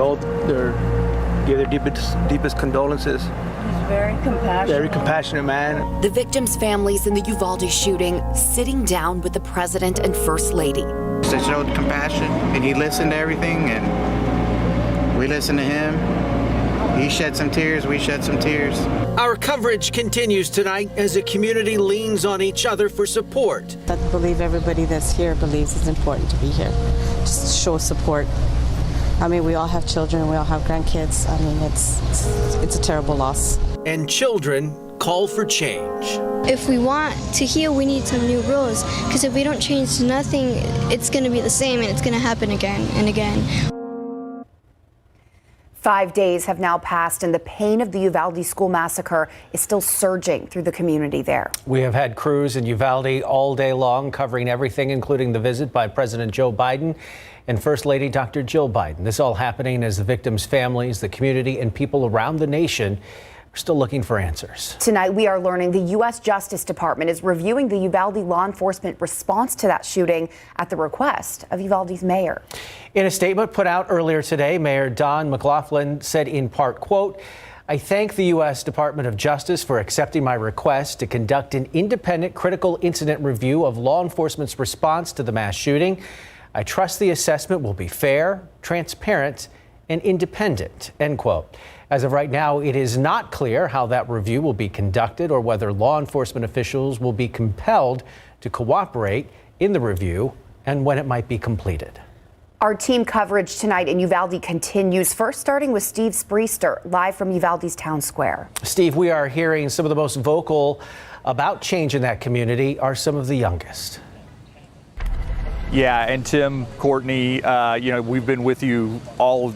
both give their deepest condolences. He's very compassionate man. The victims' families in the Uvalde shooting sitting down with the president and first lady. They showed compassion, and he listened to everything, and we listened to him. He shed some tears, we shed some tears. Our coverage continues tonight as the community leans on each other for support. I believe everybody that's here believes it's important to be here, just to show support. I mean, we all have children, we all have grandkids. I mean, it's a terrible loss. And children call for change. If we want to heal, we need some new rules, because if we don't change nothing, it's going to be the same and it's going to happen again and again. 5 days have now passed, and the pain of the Uvalde school massacre is still surging through the community there. We have had crews in Uvalde all day long covering everything, including the visit by President Joe Biden and First Lady Dr. Jill Biden. This all happening as the victims' families, the community, and people around the nation are still looking for answers. Tonight, we are learning the U.S. Justice Department is reviewing the Uvalde law enforcement response to that shooting at the request of Uvalde's mayor. In a statement put out earlier today, Mayor Don McLaughlin said in part, quote, "I thank the U.S. Department of Justice for accepting my request to conduct an independent critical incident review of law enforcement's response to the mass shooting. I trust the assessment will be fair, transparent, and independent," end quote. As of right now, it is not clear how that review will be conducted or whether law enforcement officials will be compelled to cooperate in the review and when it might be completed. Our team coverage tonight in Uvalde continues, first starting with Steve Spriester, live from Uvalde's town square. Steve, we are hearing some of the most vocal about change in that community are some of the youngest. Yeah, and Tim, Courtney, we've been with you all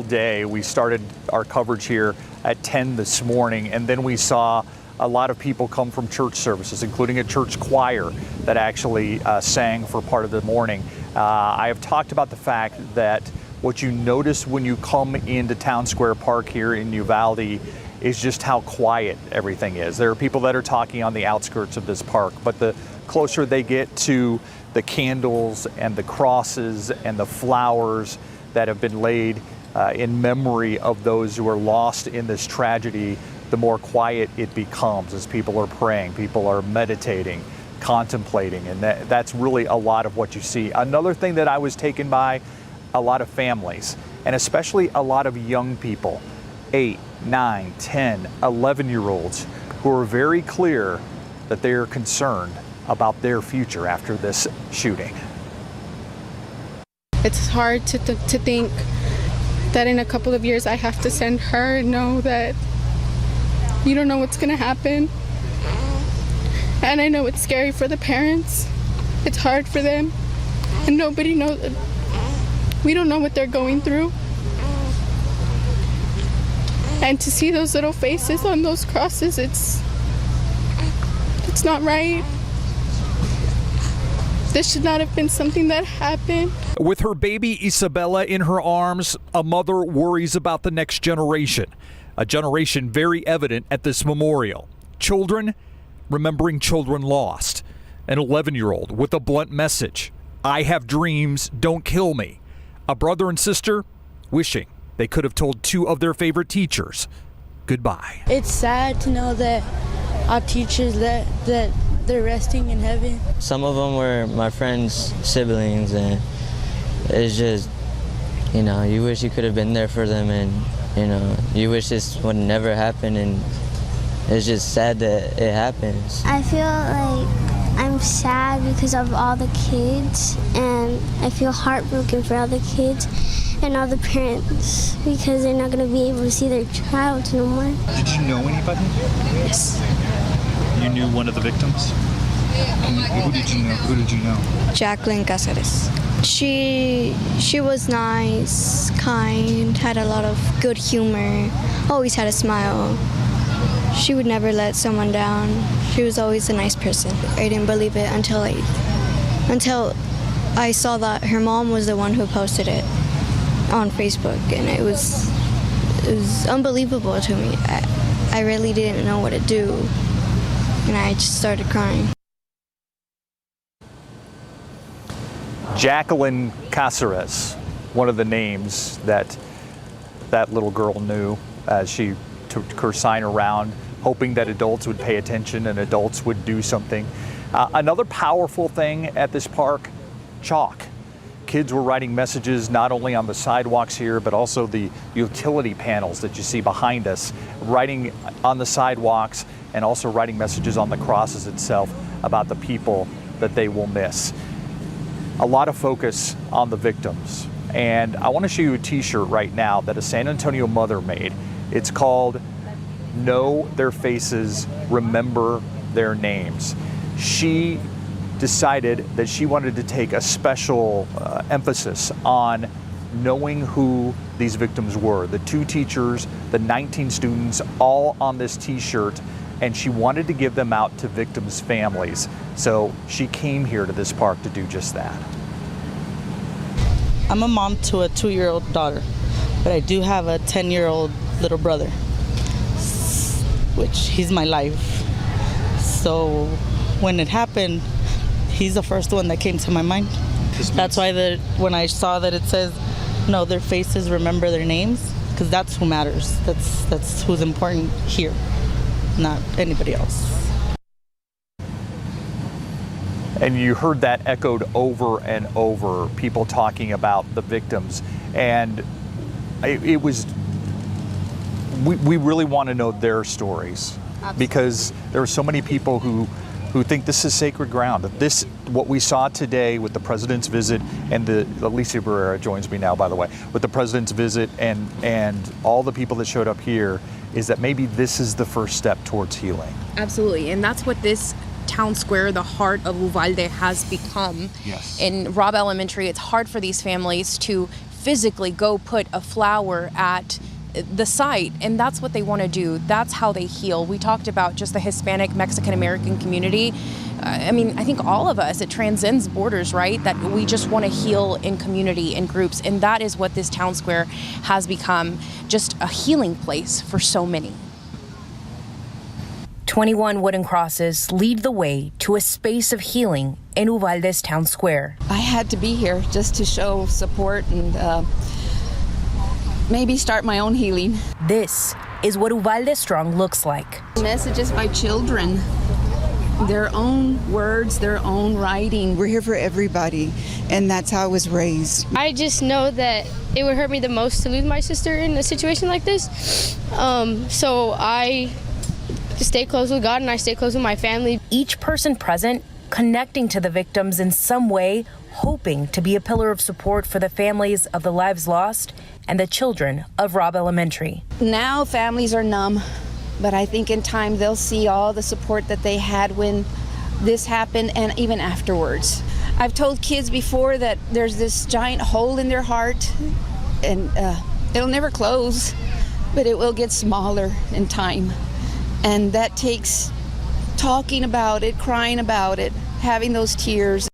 day. We started our coverage here at 10 this morning, and then we saw a lot of people come from church services, including a church choir that actually sang for part of the morning. I have talked about the fact that what you notice when you come into Town Square Park here in Uvalde is just how quiet everything is. There are people that are talking on the outskirts of this park, but the closer they get to the candles and the crosses and the flowers that have been laid in memory of those who are lost in this tragedy, the more quiet it becomes as people are praying, people are meditating, contemplating, and that's really a lot of what you see. Another thing that I was taken by, a lot of families, and especially a lot of young people, 8, 9, 10, 11-year-olds, who are very clear that they are concerned about their future after this shooting. It's hard to think that in a couple of years I have to send her and know that you don't know what's going to happen. And I know it's scary for the parents. It's hard for them. And nobody knows. We don't know what they're going through. And to see those little faces on those crosses, it's not right. This should not have been something that happened. With her baby Isabella in her arms, a mother worries about the next generation. A generation very evident at this memorial. Children remembering children lost. An 11-year-old with a blunt message. I have dreams, don't kill me. A brother and sister wishing they could have told two of their favorite teachers goodbye. It's sad to know that our teachers, that they're resting in heaven. Some of them were my friends' siblings, and it's just, you wish you could have been there for them, and, you wish this would never happen, and it's just sad that it happens. I feel like I'm sad because of all the kids, and I feel heartbroken for all the kids and all the parents because they're not going to be able to see their child no more. Did you know anybody? Yes. You knew one of the victims? Who did you know? Jacqueline Cáceres. She was nice, kind, had a lot of good humor, always had a smile. She would never let someone down. She was always a nice person. I didn't believe it until I saw that her mom was the one who posted it on Facebook, and it was unbelievable to me. I really didn't know what to do, and I just started crying. Jacqueline Cáceres, one of the names that that little girl knew as she took her sign around, hoping that adults would pay attention and adults would do something. Another powerful thing at this park, chalk. Kids were writing messages not only on the sidewalks here, but also the utility panels that you see behind us, writing on the sidewalks and also writing messages on the crosses itself about the people that they will miss. A lot of focus on the victims. And I want to show you a t-shirt right now that a San Antonio mother made. It's called Know Their Faces, Remember Their Names. She decided that she wanted to take a special emphasis on knowing who these victims were. The 2 teachers, the 19 students, all on this t-shirt, and she wanted to give them out to victims' families. So she came here to this park to do just that. I'm a mom to a 2-year-old daughter, but I do have a 10-year-old little brother, which he's my life. So when it happened, he's the first one that came to my mind. That's why when I saw that it says, know their faces, remember their names, because that's who matters. That's who's important here, not anybody else. And you heard that echoed over and over, people talking about the victims. And it was, we really want to know their stories. Absolutely. Because there are so many people who think this is sacred ground. That this, what we saw today with the president's visit, and Alicia Barrera joins me now, by the way, with the president's visit and all the people that showed up here, is that maybe this is the first step towards healing. Absolutely, and that's what this town square, the heart of Uvalde, has become. Yes. In Robb Elementary, it's hard for these families to physically go put a flower at the site, and that's what they want to do. That's how they heal. We talked about just the Hispanic Mexican American community. I mean, I think all of us, it transcends borders, right? That we just want to heal in community, in groups, and that is what this town square has become, just a healing place for so many. 21 wooden crosses lead the way to a space of healing in Uvalde's town square. I had to be here just to show support and maybe start my own healing. This is what Uvalde Strong looks like. Messages by children, their own words, their own writing. We're here for everybody, and that's how I was raised. I just know that it would hurt me the most to lose my sister in a situation like this. So I just stay close with God and I stay close with my family. Each person present connecting to the victims in some way, hoping to be a pillar of support for the families of the lives lost and the children of Robb Elementary. Now families are numb, but I think in time they'll see all the support that they had when this happened and even afterwards. I've told kids before that there's this giant hole in their heart and it'll never close, but it will get smaller in time. And that takes talking about it, crying about it, having those tears.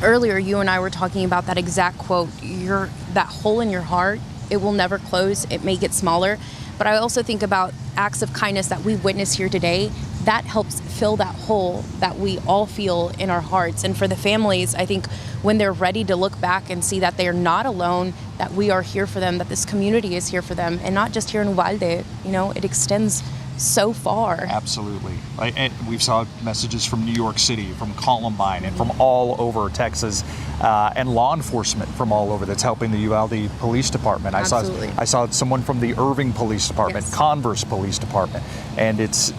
Earlier, you and I were talking about that exact quote, that hole in your heart, it will never close, it may get smaller. But I also think about acts of kindness that we witness here today. That helps fill that hole that we all feel in our hearts. And for the families, I think when they're ready to look back and see that they are not alone, that we are here for them, that this community is here for them, and not just here in Uvalde, it extends so far. Absolutely. And we've saw messages from New York City, from Columbine, and from all over Texas, and law enforcement from all over that's helping the Uvalde Police Department. Absolutely. I saw someone from the Irving Police Department, yes. Converse Police Department, and it's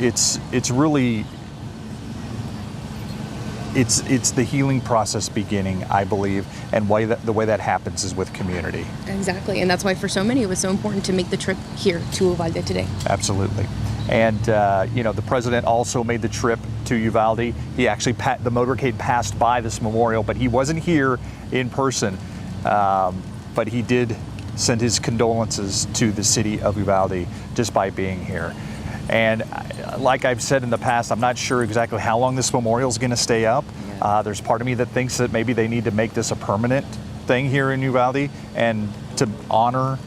really it's the healing process beginning, I believe, and the way that happens is with community. Exactly, and that's why for so many it was so important to make the trip here to Uvalde today. Absolutely. And, the president also made the trip to Uvalde. He actually, the motorcade passed by this memorial, but he wasn't here in person. But he did send his condolences to the city of Uvalde just by being here. And like I've said in the past, I'm not sure exactly how long this memorial is going to stay up. Yeah. There's part of me that thinks that maybe they need to make this a permanent thing here in Uvalde and to honor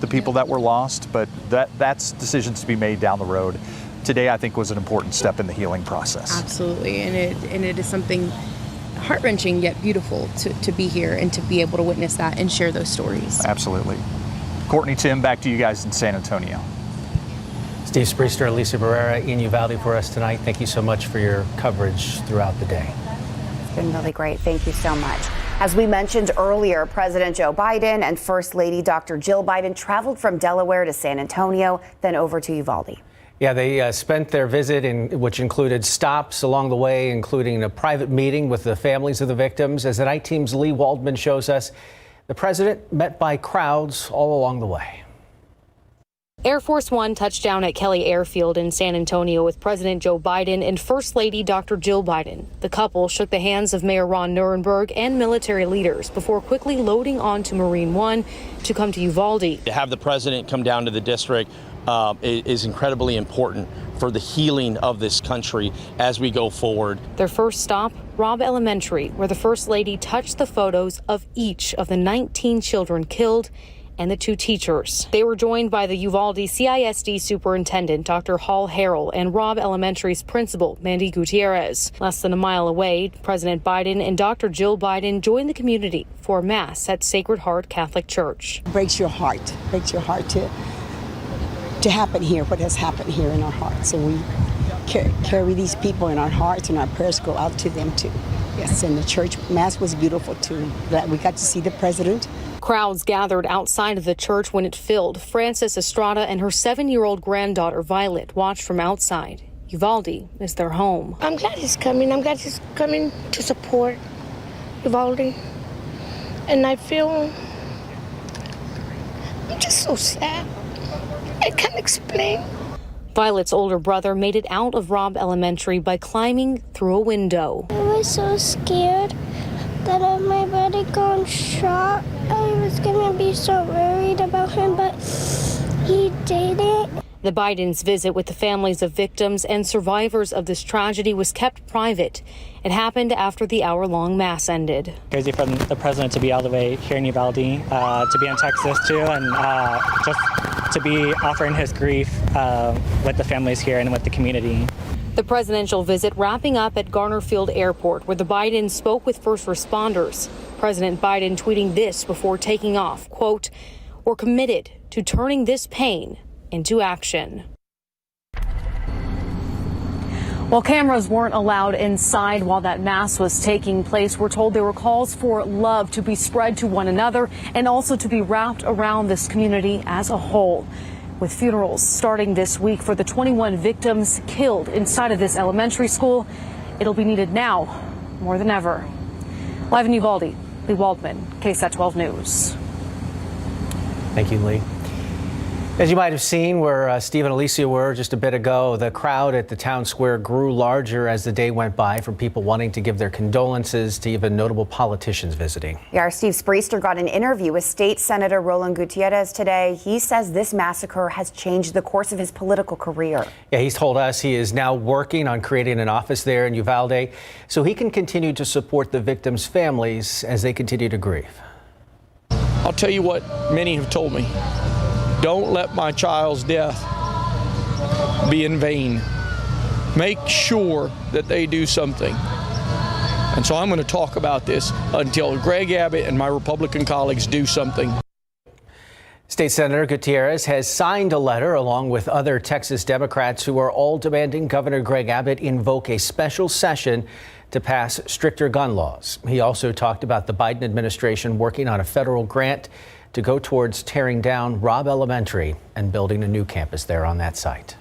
the people that were lost, but that's decisions to be made down the road. Today, I think, was an important step in the healing process. Absolutely, and it is something heart-wrenching yet beautiful to be here and to be able to witness that and share those stories. Absolutely. Courtney, Tim, back to you guys in San Antonio. Steve Spriester, Alicia Barrera in Uvalde for us tonight. Thank you so much for your coverage throughout the day. It's been really great. Thank you so much. As we mentioned earlier, President Joe Biden and First Lady Dr. Jill Biden traveled from Delaware to San Antonio, then over to Uvalde. Yeah, they spent their visit, which included stops along the way, including a private meeting with the families of the victims. As the night team's Leigh Waldman shows us, the president met by crowds all along the way. Air Force One touched down at Kelly Airfield in San Antonio with President Joe Biden and First Lady Dr. Jill Biden. The couple shook the hands of Mayor Ron Nirenberg and military leaders before quickly loading onto Marine One to come to Uvalde. To have the president come down to the district is incredibly important for the healing of this country as we go forward. Their first stop, Robb Elementary, where the First Lady touched the photos of each of the 19 children killed and the 2 teachers. They were joined by the Uvalde CISD Superintendent, Dr. Hall Harrell, and Robb Elementary's principal, Mandy Gutierrez. Less than a mile away, President Biden and Dr. Jill Biden joined the community for Mass at Sacred Heart Catholic Church. Breaks your heart to happen here, what has happened here in our hearts. And we carry these people in our hearts, and our prayers go out to them too. Yes, and the church Mass was beautiful too. That we got to see the president. Crowds gathered outside of the church when it filled. Frances Estrada and her 7-year-old granddaughter Violet watched from outside. Uvalde is their home. I'm glad he's coming. I'm glad he's coming to support Uvalde. And I feel I'm just so sad. I can't explain. Violet's older brother made it out of Robb Elementary by climbing through a window. I was so scared that if my brother got shot, I was gonna be so worried about him, but he didn't. The Bidens' visit with the families of victims and survivors of this tragedy was kept private. It happened after the hour-long Mass ended. Crazy for the president to be all the way here in Uvalde, to be in Texas too, and just to be offering his grief with the families here and with the community. The presidential visit wrapping up at Garnerfield Airport, where the Bidens spoke with first responders. President Biden tweeting this before taking off, quote, "We're committed to turning this pain into action." While cameras weren't allowed inside while that Mass was taking place, we're told there were calls for love to be spread to one another and also to be wrapped around this community as a whole. With funerals starting this week for the 21 victims killed inside of this elementary school, it'll be needed now more than ever. Live in Uvalde, Leigh Waldman, KSAT 12 News. Thank you, Leigh. As you might have seen where Steve and Alicia were just a bit ago, the crowd at the town square grew larger as the day went by, from people wanting to give their condolences to even notable politicians visiting. Yeah, our Steve Spriester got an interview with State Senator Roland Gutierrez today. He says this massacre has changed the course of his political career. Yeah, he's told us he is now working on creating an office there in Uvalde so he can continue to support the victims' families as they continue to grieve. I'll tell you what many have told me. Don't let my child's death be in vain. Make sure that they do something. And so I'm going to talk about this until Greg Abbott and my Republican colleagues do something. State Senator Gutierrez has signed a letter along with other Texas Democrats who are all demanding Governor Greg Abbott invoke a special session to pass stricter gun laws. He also talked about the Biden administration working on a federal grant to go towards tearing down Robb Elementary and building a new campus there on that site.